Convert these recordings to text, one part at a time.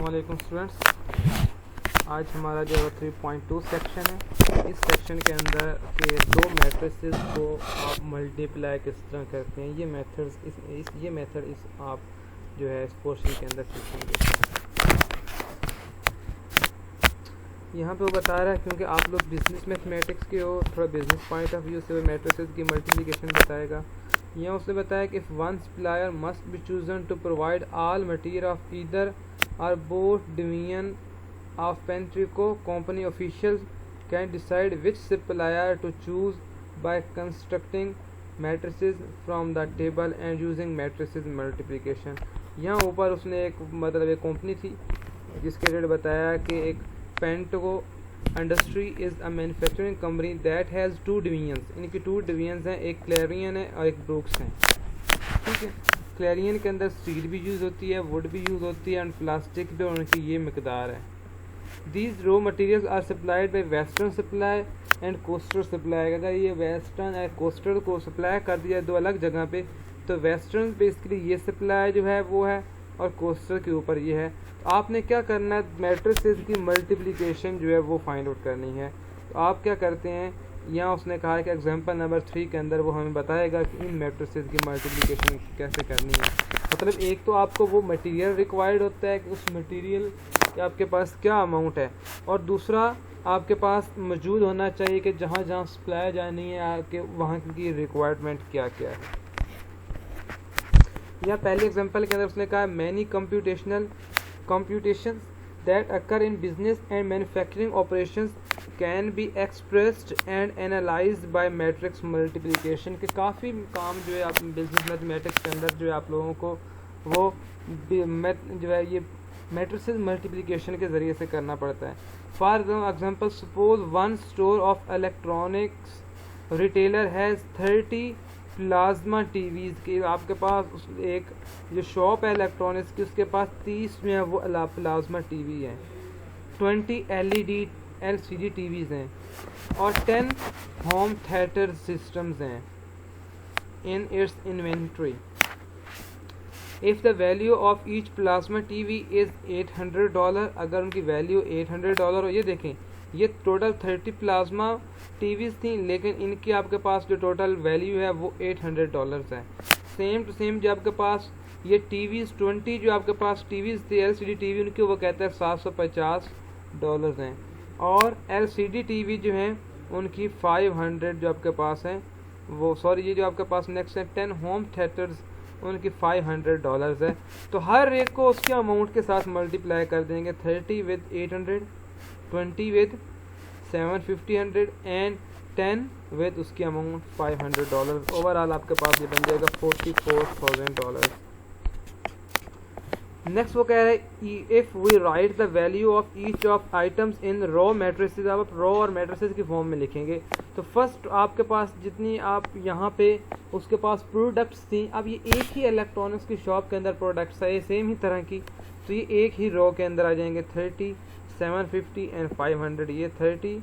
अस्सलाम स्टूडेंट्स। आज हमारा जो 3.2 सेक्शन है, इस सेक्शन के अंदर के दो मैट्रिसेस को आप मल्टीप्लाई किस तरह करते हैं, ये मेथड आप जो है इस पोर्शन के अंदर सीखेंगे। यहाँ पे वो बता रहा है क्योंकि आप लोग बिजनेस मैथमेटिक्स के हो, थोड़ा बिजनेस पॉइंट ऑफ व्यू से वो मैट्रिसेस की मल्टीप्लिकेशन बताएगा। यहाँ उसने बताया कि if one supplier must be chosen to provide all material of either or both division of Pentrico company officials can decide which supplier to choose by constructing matrices from the table and using matrices multiplication. यहाँ ऊपर उसने एक company थी जिसके rate बताया कि एक Paintco industry is a manufacturing company that has two divisions. इनकी टू डिवीजन्स हैं, एक क्लैरियन है और एक ब्रूक्स हैं। ठीक है, क्लैरियन के अंदर स्टील भी यूज़ होती है, वुड भी यूज़ होती है एंड प्लास्टिक भी, उनकी ये मकदार है। These raw materials are supplied by western supply and coastal supply. अगर ये वेस्टर्न और कोस्टल को सप्लाई कर दिया दो अलग जगह पे, तो वेस्टर्न बेसिकली ये सप्लाई जो है वो है और कोस्टल के ऊपर ये है। तो आपने क्या करना है, मैट्रिसेस की मल्टीप्लिकेशन जो है वो फाइंड आउट करनी है। तो आप क्या करते हैं, यहाँ उसने कहा कि एग्जांपल नंबर 3 के अंदर वो हमें बताएगा कि इन मैट्रिसेस की मल्टीप्लिकेशन कैसे करनी है। मतलब एक तो आपको वो मटेरियल रिक्वायर्ड होता है कि उस मटेरियल के आपके पास क्या अमाउंट है, और दूसरा आपके पास मौजूद होना चाहिए कि जहाँ जहाँ सप्लाई जानी है आपके वहाँ की रिक्वायरमेंट क्या क्या है। या पहले एग्जांपल के अंदर उसने कहा many computations that occur in business and manufacturing operations can be expressed and analyzed by matrix multiplication। के काफ़ी काम जो है आप बिजनेस मैथमेटिक्स के अंदर जो है आप लोगों को वो जो है ये मैट्रिसेस मल्टीप्लिकेशन के ज़रिए से करना पड़ता है। For example suppose one store of electronics retailer has 30 plasma TVs के, आपके पास एक जो शॉप है इलेक्ट्रॉनिक्स की, उसके पास 30 में है वो प्लाज्मा टीवी है, 20 LCD टीवीज़ हैं और 10 होम थिएटर सिस्टम्स हैं in its inventory. If the value of each plasma TV is $800, अगर उनकी वैल्यू $800 हो, ये देखें ये टोटल 30 प्लाज्मा टीवीज़ थी, लेकिन इनकी आपके पास जो टोटल वैल्यू है वो $800 है। सेम टू सेम जो आपके पास ये टीवीज़ 20 जो आपके पास टीवीज़ थी LCD टीवी, उनकी वो कहते हैं $750 हैं, और LCD टीवी जो हैं उनकी 500 जो आपके पास हैं वो, सॉरी ये जो आपके पास नेक्स्ट है 10 होम थिएटर्स, उनकी $500 है। तो हर एक को उसके अमाउंट के साथ मल्टीप्लाई कर देंगे, 30 विद 800, 20 विद 750 एंड 10 विद उसकी अमाउंट $500। ओवरऑल आपके पास ये बन जाएगा $44,000। नेक्स्ट वो कह रहे हैं if we write the value of each of items in raw matrices, आप रॉ और मैट्रिसेस की फॉर्म में लिखेंगे। तो फर्स्ट आपके पास जितनी आप यहाँ पे उसके पास प्रोडक्ट्स थी, अब ये एक ही इलेक्ट्रॉनिक्स की शॉप के अंदर प्रोडक्ट्स है सेम ही तरह की, तो ये एक ही रॉ के अंदर आ जाएंगे 30, 750 एंड 500। ये 30,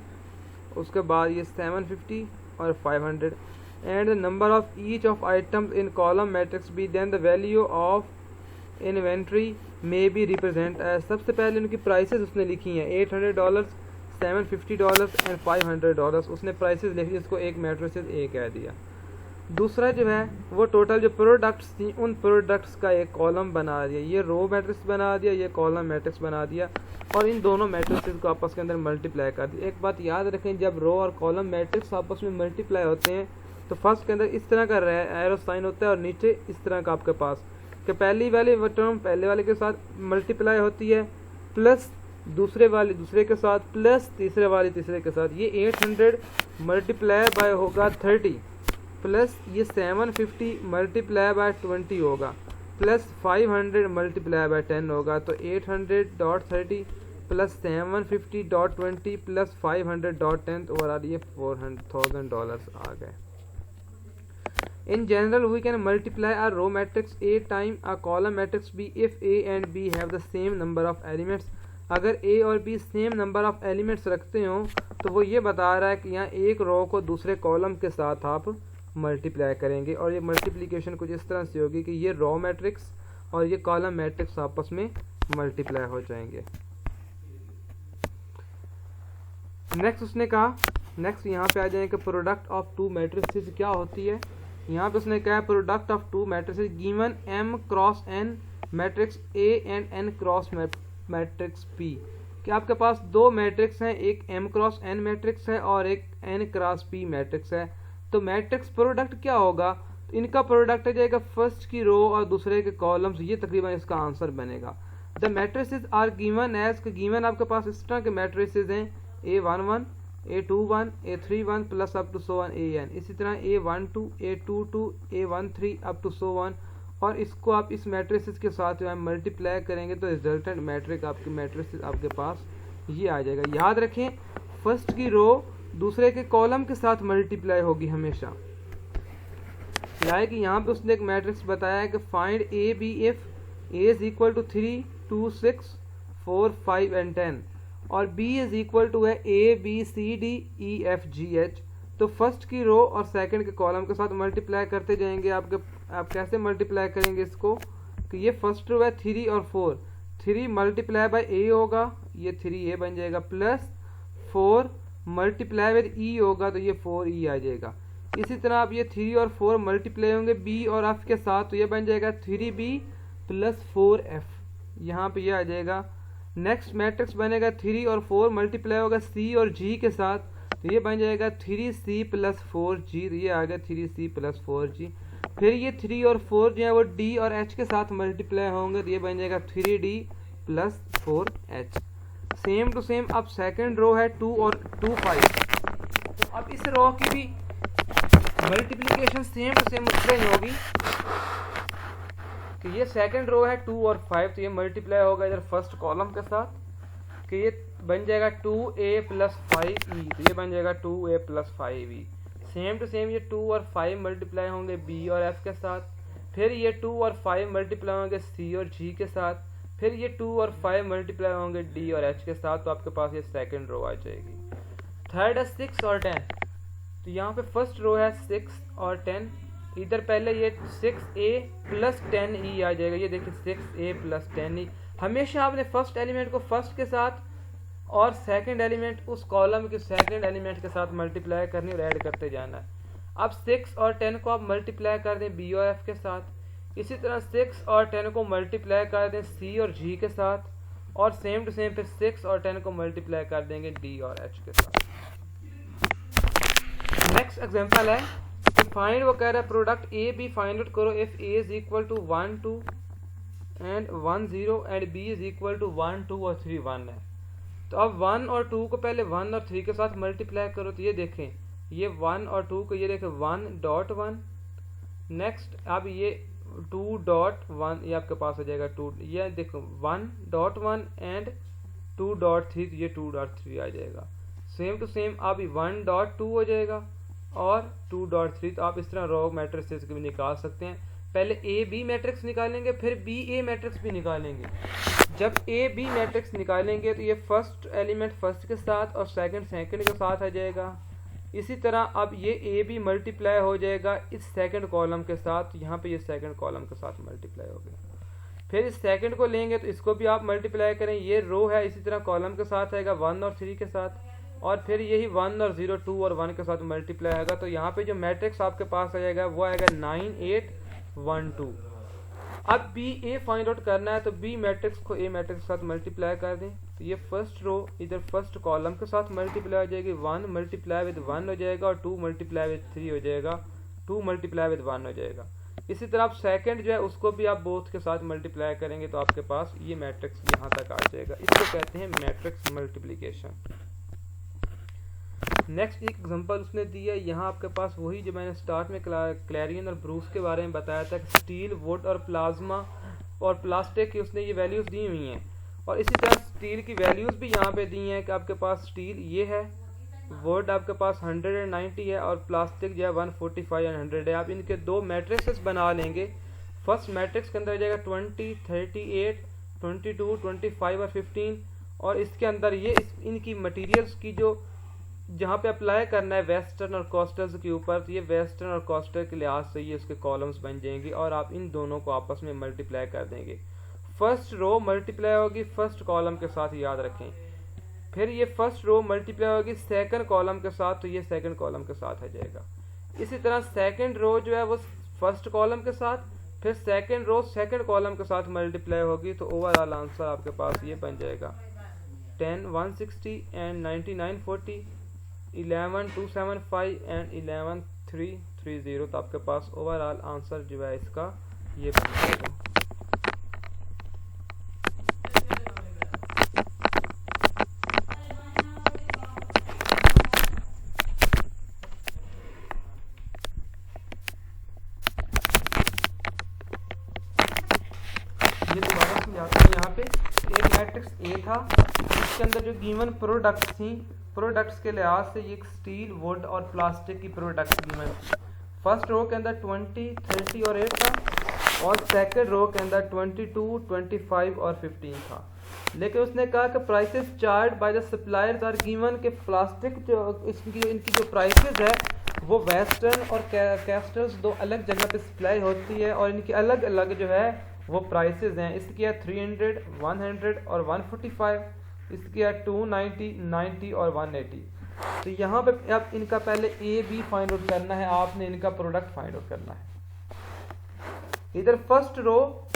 उसके बाद ये 750 और 500 and the number of each of items in column matrix B, then the value of inventory में बी रिप्रेजेंट एज। सबसे पहले उनकी प्राइसेस उसने लिखी हैं $800, $750 एंड $500, उसने प्राइसेस लिखी, इसको एक मैट्रिसेस ए कह दिया। दूसरा जो है वो टोटल जो प्रोडक्ट्स थी उन प्रोडक्ट्स का एक कॉलम बना दिया, ये रो मैट्रिक्स बना दिया, ये कॉलम मैट्रिक्स बना दिया, और इन दोनों मैट्रिक्स को आपस के अंदर मल्टीप्लाई कर दिया। एक बात याद रखें, जब रो और कॉलम मैट्रिक्स आपस में मल्टीप्लाई होते हैं तो फर्स्ट के अंदर इस तरह का एरो साइन होता है और नीचे इस तरह का आपके पास कि पहली वाली टर्म पहले वाले के साथ मल्टीप्लाई होती है, प्लस दूसरे वाले दूसरे के साथ, प्लस तीसरे वाले तीसरे के साथ। ये 800 मल्टीप्लाई बाय होगा 30, प्लस ये 750 मल्टीप्लाई बाय 20 होगा, प्लस 500 मल्टीप्लाई बाय 10 होगा। तो 800.30 प्लस 750.20 प्लस 500.10, ओवरऑल ये $4,000 आ गए। In general, we can multiply a row matrix A time a column matrix B if A and B have the same number of elements। अगर A और B same number of elements रखते हो तो वो ये बता रहा है कि यहाँ एक रो को दूसरे कॉलम के साथ आप मल्टीप्लाई करेंगे, और ये मल्टीप्लिकेशन कुछ इस तरह से होगी कि ये रो मैट्रिक्स और ये कॉलम मैट्रिक्स आपस में मल्टीप्लाई हो जाएंगे। नेक्स्ट उसने कहा, नेक्स्ट यहाँ पे आ जाएंगे प्रोडक्ट ऑफ टू मैट्रिसेस क्या होती है। यहाँ पे उसने कहा product of to matrices given m cross n matrix A and n cross matrix P, कि आपके पास दो मैट्रिक्स हैं, एक m क्रॉस n मैट्रिक्स है और एक n क्रॉस P मैट्रिक्स है। तो मैट्रिक्स प्रोडक्ट क्या होगा, तो इनका प्रोडक्ट आ जाएगा फर्स्ट की रो और दूसरे के कॉलम्स, ये तकरीबन इसका आंसर बनेगा। The matrices are given as, given आपके पास इस तरह के मैट्रिसेस हैं A11 A21 A31 plus up to so on AN, इसी तरह A12 A22 A13 up to so one, और इसको आप इस मैट्रिसेस के साथ जो है मल्टीप्लाई करेंगे तो रिजल्टेंट मैट्रिक आपकी मैट्रिसेस आपके पास ये आ जाएगा। याद रखें फर्स्ट की रो दूसरे के कॉलम के साथ मल्टीप्लाई होगी हमेशा। लाइक यहाँ पे उसने एक मैट्रिक्स बताया है कि find A B if A is equal to 3 2 6 4 5 and 10 और B इज इक्वल टू है A B C D E F G H। तो फर्स्ट की रो और सेकंड के कॉलम के साथ मल्टीप्लाई करते जाएंगे। आप कैसे मल्टीप्लाई करेंगे इसको, कि ये फर्स्ट रो है 3 और 4, 3 मल्टीप्लाई बाय A होगा, ये 3A बन जाएगा, प्लस 4 मल्टीप्लाई विद E होगा तो ये 4E आ जाएगा। इसी तरह आप ये 3 और 4 मल्टीप्लाई होंगे B और F के साथ तो ये बन जाएगा 3B प्लस 4F, यहाँ पे ये आ जाएगा। नेक्स्ट मैट्रिक्स बनेगा 3 और 4 मल्टीप्लाई होगा C और G के साथ तो ये बन जाएगा 3C प्लस 4G, तो ये आ गया 3C प्लस 4G। फिर ये 3 और 4 जो है वो D और H के साथ मल्टीप्लाई होंगे तो ये बन जाएगा 3D plus 4H। Same to same अब सेकंड रो है 2 और 2 5, तो अब इस रो की भी मल्टीप्लिकेशन सेम टू सेम उससे ही होगी कि ये सेकंड रो है 2 और 5 तो ये मल्टीप्लाई होगा इधर फर्स्ट कॉलम के साथ कि ये बन जाएगा 2A प्लस 5E, तो ये बन जाएगा 2A plus 5E। Same to same ये 2 और 5 मल्टीप्लाई होंगे B और F के साथ, फिर ये 2 और 5 मल्टीप्लाई होंगे C और G के साथ, फिर ये 2 और 5 मल्टीप्लाई होंगे D और H के साथ, तो आपके पास ये सेकंड रो आ जाएगी। थर्ड है 6 और 10, तो यहाँ पे फर्स्ट रो है 6 और 10, इधर पहले ये 6A प्लस 10E आ जाएगा, ये देखिए 6A प्लस 10E। हमेशा आपने फर्स्ट एलिमेंट को फर्स्ट के साथ और सेकंड एलिमेंट उस कॉलम के सेकंड एलिमेंट के साथ मल्टीप्लाई करनी और ऐड करते जाना है। अब 6 और 10 को आप मल्टीप्लाई कर दें B और F के साथ, इसी तरह 6 और 10 को मल्टीप्लाई कर दें C और G के साथ, और सेम टू सेम फिर 6 और 10 को मल्टीप्लाई कर देंगे D और H के साथ। नेक्स्ट एग्जांपल है तो फाइंड, वो कह रहा है product A B find out करो if A is equal to 1 2 and 1 0 and B is equal to 1 2 और 3 1 है। तो अब 1 और 2 को पहले 1 और 3 के साथ मल्टीप्लाई करो तो ये देखें ये 1 और 2 को ये देखें 1 डॉट 1, नेक्स्ट अब ये 2 डॉट 1 ये आपके पास आ जाएगा 2, ये देखो 1 डॉट 1 एंड 2 डॉट 3 तो ये 2 डॉट 3 आ जाएगा। सेम टू सेम अब 1 डॉट 2 हो जाएगा और 2 डॉट 3, तो आप इस तरह रो मैट्रिक्स भी निकाल सकते हैं। पहले A B मैट्रिक्स निकालेंगे फिर B A मैट्रिक्स भी निकालेंगे। जब A B मैट्रिक्स निकालेंगे तो ये फर्स्ट एलिमेंट फर्स्ट के साथ और सेकंड के साथ आ जाएगा। इसी तरह अब ये A B मल्टीप्लाई हो जाएगा इस सेकंड कॉलम के साथ, यहाँ पे ये सेकंड कॉलम के साथ मल्टीप्लाई हो गया। फिर इस सेकंड को लेंगे तो इसको भी आप मल्टीप्लाई करें, ये रो है इसी तरह कॉलम के साथ आएगा 1 और 3 के साथ, और फिर यही 1 और 0 2 और 1 के साथ मल्टीप्लाई आएगा। तो यहाँ पे जो मैट्रिक्स आपके पास आ जाएगा वो आएगा 9 8 1 2। अब B A फाइंड आउट करना है तो B मैट्रिक्स को A मैट्रिक्स के साथ मल्टीप्लाई कर दें, तो ये फर्स्ट रो इधर फर्स्ट कॉलम के साथ मल्टीप्लाई हो जाएगी, 1 मल्टीप्लाई विद 1 हो जाएगा और 2 मल्टीप्लाई विद 3 हो जाएगा, 2 मल्टीप्लाई विद 1 हो जाएगा। इसी तरह आप सेकंड जो है उसको भी आप बोथ के साथ मल्टीप्लाई करेंगे तो आपके पास ये मैट्रिक्स यहाँ तक आ जाएगा। इसको कहते हैं मैट्रिक्स मल्टीप्लिकेशन। नेक्स्ट एक एग्जांपल उसने दी है, यहाँ आपके पास वही जो मैंने स्टार्ट में क्लैरियन और ब्रूस के बारे में बताया था कि स्टील वुड और प्लाज्मा और प्लास्टिक की उसने ये वैल्यूज़ दी हुई हैं, और इसी तरह स्टील की वैल्यूज़ भी यहाँ पे दी हैं कि आपके पास स्टील ये है, वुड आपके पास 190 है और प्लास्टिक जो है 145 एंड 100 है। आप इनके दो मैट्रिक्स बना लेंगे। फर्स्ट मैट्रिक्स के अंदर आ जाएगा 20 38 22 25 और 15, और इसके अंदर ये इनकी मटेरियल्स की जो जहाँ पे अप्लाई करना है वेस्टर्न और कोस्टल के ऊपर, तो ये वेस्टर्न और कोस्टल के लिहाज से ये उसके कॉलम्स बन जाएंगे और आप इन दोनों को आपस में मल्टीप्लाई कर देंगे। फर्स्ट रो मल्टीप्लाई होगी फर्स्ट कॉलम के साथ, याद रखें। फिर ये फर्स्ट रो मल्टीप्लाई होगी सेकंड कॉलम के साथ, तो ये सेकंड कॉलम के साथ आ जाएगा। इसी तरह सेकंड रो जो है वो फर्स्ट कॉलम के साथ, फिर सेकंड रो सेकंड कॉलम के साथ मल्टीप्लाई होगी, तो ओवरऑल आंसर आपके पास ये बन जाएगा 10 160 एंड 99 40, 11 275 एंड 11 330। तो आपके पास ओवरऑल आंसर जो है इसका ये बन जाएगा। ये दोबारा समझाता हूँ। यहाँ पे एक मैट्रिक्स ए था, इसके अंदर जो गिवन प्रोडक्ट्स थी, प्रोडक्ट्स के लिहाज से ये स्टील, वुड और प्लास्टिक की प्रोडक्ट्स गिवन थी। फर्स्ट रो के अंदर 20 30 और 8 था, और सेकंड रो के अंदर 22 25 और 15 था। लेकिन उसने कहा कि prices charged by the suppliers are given, के प्लास्टिक जो इनकी जो प्राइसेस है वो वेस्टर्न और कैस्टल्स दो अलग जगह पे सप्लाई होती है, और इनकी अलग अलग जो है वो प्राइसेस हैं। इसकी है 300 100 और 145, इसकी है 290 90 और 180। तो यहाँ पे अब इनका पहले ए बी फाइंड आउट करना है, आपने इनका प्रोडक्ट फाइंड आउट करना है। इधर फर्स्ट रो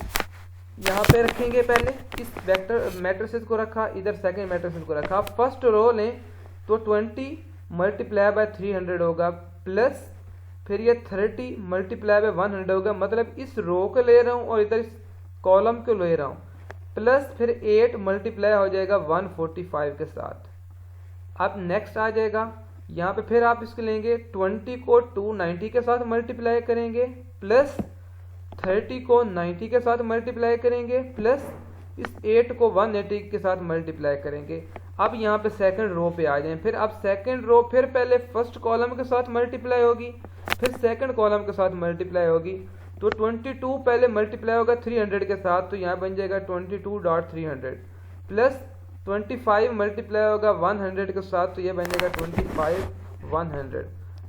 यहाँ पे रखेंगे, पहले इस वेक्टर मैट्रिसेस को रखा, इधर सेकंड मैट्रिसेस को रखा। फर्स्ट रो लें तो 20 मल्टीप्लाई बाय 300 होगा, प्लस फिर ये 30 मल्टीप्लाई बाय 100 होगा, मतलब इस रो को ले रहा हूँ और इधर इस कॉलम को ले रहा हूँ, प्लस फिर 8 मल्टीप्लाई हो जाएगा 145 के साथ। अब नेक्स्ट आ जाएगा यहाँ पे, फिर आप इसको लेंगे 20 को 290 के साथ मल्टीप्लाई करेंगे, प्लस 30 को 90 के साथ मल्टीप्लाई करेंगे, प्लस इस 8 को 180 के साथ मल्टीप्लाई करेंगे। अब यहाँ पे सेकंड रो पे आ जाएं, फिर अब सेकंड रो फिर पहले फर्स्ट कॉलम के साथ मल्टीप्लाई होगी, फिर सेकंड कॉलम के साथ मल्टीप्लाई होगी। तो 22 पहले मल्टीप्लाई होगा 300 के साथ, तो यहाँ बन जाएगा 22.300, प्लस 25 मल्टीप्लाई होगा 100 के साथ, तो ये बन जाएगा 25 100,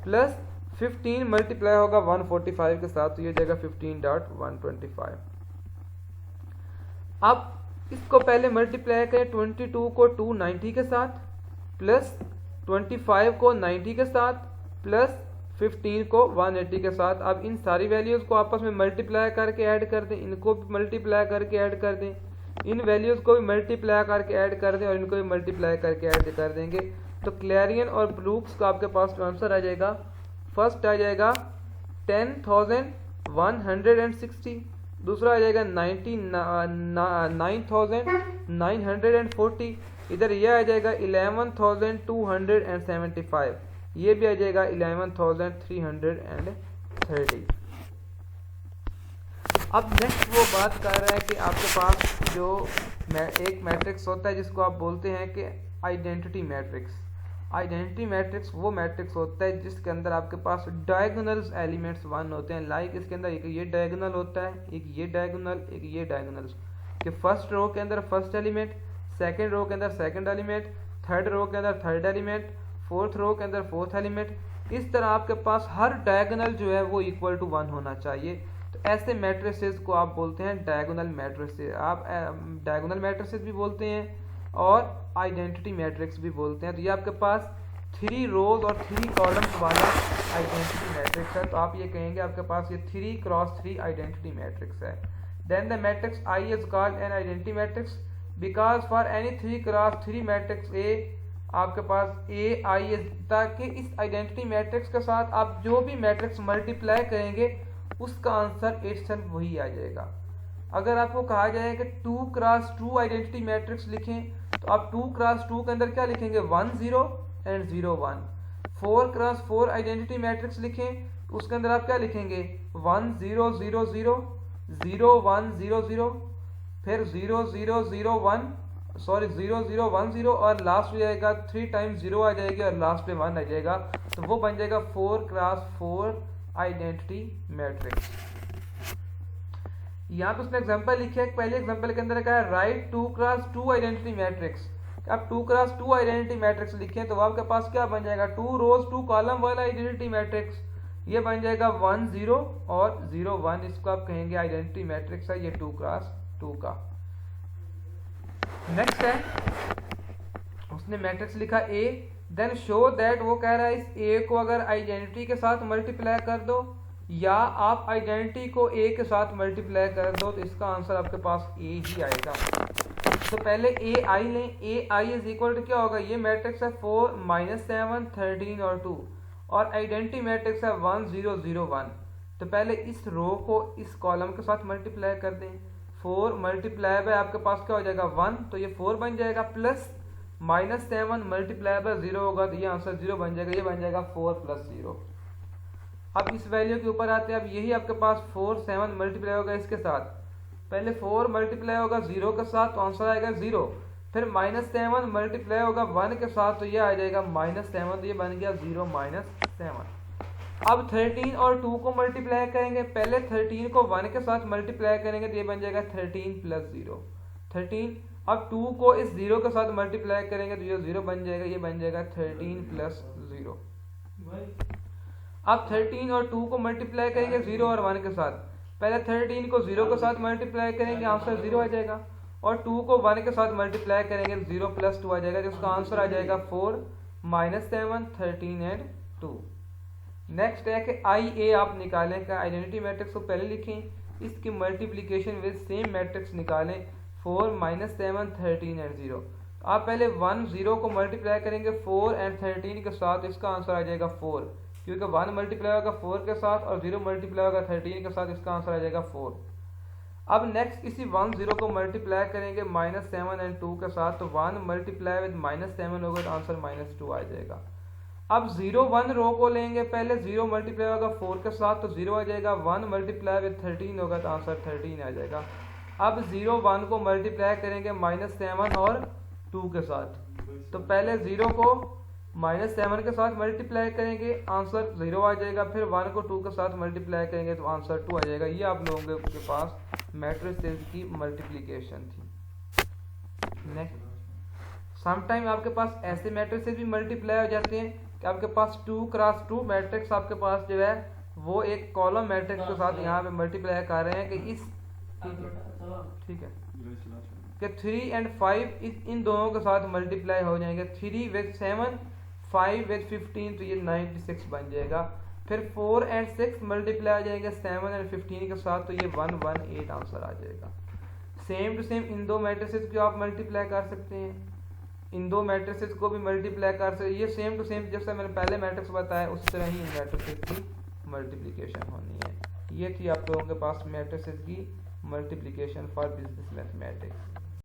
प्लस 15 मल्टीप्लाई होगा 145 के साथ, तो ये जाएगा 15.125। अब इसको पहले मल्टीप्लाई करें 22 को 290 के साथ, प्लस 25 को 90 के साथ, प्लस 15 को 180 के साथ। अब इन सारी वैल्यूज़ को आपस में मल्टीप्लाई करके ऐड कर दें, इनको भी मल्टीप्लाई करके ऐड कर दें, इन वैल्यूज़ को भी मल्टीप्लाई करके ऐड कर दें, और इनको भी मल्टीप्लाई करके ऐड कर देंगे। तो क्लैरियन और ब्रूक्स का आपके पास जो आंसर आ जाएगा, फर्स्ट आ जाएगा 10,160, दूसरा आ जाएगा 9,940, इधर यह आ जाएगा 11,275, ये भी आ जाएगा 11,330। अब नेक्स्ट वो बात कर रहा है कि आपके पास जो एक मैट्रिक्स होता है जिसको आप बोलते हैं कि आइडेंटिटी मैट्रिक्स। आइडेंटिटी मैट्रिक्स वो मैट्रिक्स होता है जिसके अंदर आपके पास डायगोनल्स एलिमेंट्स 1 होते हैं। लाइक इसके अंदर एक ये डायगोनल होता है, एक ये डायगोनल, एक ये डायगोनल, कि फर्स्ट रो के अंदर फर्स्ट एलिमेंट, सेकंड रो के अंदर सेकंड एलिमेंट, थर्ड रो के अंदर थर्ड एलिमेंट, फोर्थ रो के अंदर फोर्थ एलिमेंट। इस तरह आपके पास हर डायगोनल जो है वो इक्वल टू 1 होना चाहिए। तो ऐसे मैट्रिसेस को आप बोलते हैं डायगोनल मैट्रिसेस। आप डायगोनल मैट्रिसेस भी बोलते हैं और आइडेंटिटी मैट्रिक्स भी बोलते हैं। तो ये आपके पास 3 रोज और 3 कॉलम्स वाला आइडेंटिटी मैट्रिक्स है। तो आप ये कहेंगे आपके पास ये 3x3 आइडेंटिटी मैट्रिक्स है। Then the matrix I is called an identity matrix because for any 3x3 matrix A आपके पास AI इज, ताकि इस आइडेंटिटी मैट्रिक्स के साथ आप जो भी मैट्रिक्स मल्टीप्लाई करेंगे उसका आंसर इटसेल्फ वही आ जाएगा। अगर आपको कहा जाए कि 2x2 आइडेंटिटी मैट्रिक्स लिखें तो आप 2x2 के अंदर क्या लिखेंगे 1 0 एंड 0 1। 4x4 आइडेंटिटी मैट्रिक्स लिखें तो उसके अंदर आप क्या लिखेंगे 1 0 0 0 0 1 0 0, फिर 0 0 0 1 0 0 1 0, और लास्ट में जाएगा 3 टाइम्स 0 आ जाएगी और लास्ट में 1 आ जाएगा। तो वो बन जाएगा 4x4 आइडेंटिटी मैट्रिक्स। यहाँ पे उसने एग्जांपल लिखा है, पहले एग्जांपल के अंदर कहा है राइट 2x2 आइडेंटिटी मैट्रिक्स। अब 2x2 आइडेंटिटी मैट्रिक्स लिखें तो आपके पास क्या बन जाएगा 2 रोज 2 कॉलम वाला आइडेंटिटी मैट्रिक्स। ये बन जाएगा 1 0 और 0 1, इसको आप कहेंगे आइडेंटिटी मैट्रिक्स है ये 2x2 का। नेक्स्ट है, उसने मैट्रिक्स लिखा ए, देन शो दैट, वो कह रहा है इस ए को अगर आइडेंटिटी के साथ मल्टीप्लाई कर दो या आप आइडेंटिटी को ए के साथ मल्टीप्लाई कर दो, तो इसका आंसर आपके पास ए ही आएगा। तो पहले ए आई लें, ए आई इज इक्वल टू क्या होगा, ये मैट्रिक्स है 4 -7 13 और 2 और आइडेंटिटी मैट्रिक्स है 1 0 0 1। तो पहले इस रो को इस कॉलम के साथ मल्टीप्लाई कर दें, 4 मल्टीप्लाई बाय आपके पास क्या हो जाएगा 1, तो ये 4 बन जाएगा, प्लस -7 मल्टीप्लाई बाय 0 होगा तो ये आंसर 0 बन जाएगा, ये बन जाएगा 4 + 0। अब इस वैल्यू के ऊपर आते हैं, अब यही आपके पास 4 7 मल्टीप्लाई होगा इसके साथ, पहले 4 मल्टीप्लाई होगा 0 के साथ तो आंसर आएगा 0, फिर -7 मल्टीप्लाई होगा 1 के साथ तो ये आ जाएगा -7, तो ये बन गया 0 -7। अब 13 और 2 को मल्टीप्लाई करेंगे, पहले 13 को 1 के साथ मल्टीप्लाई करेंगे तो ये बन जाएगा 13 + 0 13। अब 2 को इस 0 के साथ मल्टीप्लाई करेंगे तो ये 0 बन जाएगा, ये बन जाएगा 13 + 0। अब 13 और 2 को मल्टीप्लाई करेंगे 0 और 1 के साथ, पहले 13 को 0 के साथ मल्टीप्लाई करेंगे आंसर 0 आ जाएगा, और 2 को 1 के साथ मल्टीप्लाई करेंगे 0 + 2 आ जाएगा, जिसका आंसर आ जाएगा 4 -7 13 एंड 2। नेक्स्ट है कि आई ए आप निकालें का आइडेंटिटी मैट्रिक्स को पहले लिखें, इसकी मल्टीप्लिकेशन विद सेम मैट्रिक्स निकालें 4 -7 13 एंड 0। आप पहले 1 0 को मल्टीप्लाई करेंगे 4 एंड 13 के साथ, इसका आंसर आ जाएगा 4, क्योंकि 1 मल्टीप्लाई होगा 4 के साथ और 0 मल्टीप्लाई होगा 13 के साथ, इसका आंसर आ जाएगा 4। अब नेक्स्ट इसी 1 0 को मल्टीप्लाई करेंगे -7 एंड 2 के साथ, तो 1 मल्टीप्लाई विद -7 होगा तो आंसर -2 आ जाएगा। अब 0 1 रो को लेंगे, पहले 0 मल्टीप्लाई होगा 4 के साथ तो 0 आ जाएगा, 1 मल्टीप्लाई विद 13 होगा तो आंसर 13 आ जाएगा। अब 0 1 को मल्टीप्लाई करेंगे -7 और 2 के साथ, तो पहले 0 को -7 के साथ मल्टीप्लाई करेंगे आंसर 0 आ जाएगा, फिर 1 को 2 के साथ मल्टीप्लाई करेंगे तो आंसर 2 आ जाएगा। ये आप लोगों के पास मैट्रिसेस की मल्टीप्लिकेशन थी। नेक्स्ट, समटाइम आपके पास ऐसे मैट्रिसेस भी मल्टीप्लाई हो जाते हैं कि आपके पास 2 × 2 मैट्रिक्स आपके पास जो है वो एक कॉलम मैट्रिक्स के साथ यहाँ पे मल्टीप्लाई कर रहे हैं कि इस, ठीक है, कि 3 और 5 इन दोनों के साथ मल्टीप्लाई हो जाएंगे, 3 विद 7 5 विद 15 तो ये 96 बन जाएगा, फिर 4 और 6 मल्टीप्लाई आ जाएंगे 7 और 15 के साथ तो ये 118 आंसर आ जाएगा। सेम टू सेम इन दो मैट्रिसेस को आप मल्टीप्लाई कर सकते हैं, इन दो मैट्रिसेस को भी मल्टीप्लाई कर सकते हैं, ये सेम टू सेम जैसे मैंने पहले मैट्रिक्स बताया उसी तरह ही इन मैट्रिसेस की मल्टीप्लिकेशन होनी है। ये थी आप लोगों के पास मैट्रिसेस की मल्टीप्लिकेशन फॉर बिजनेस मैथमेटिक्स।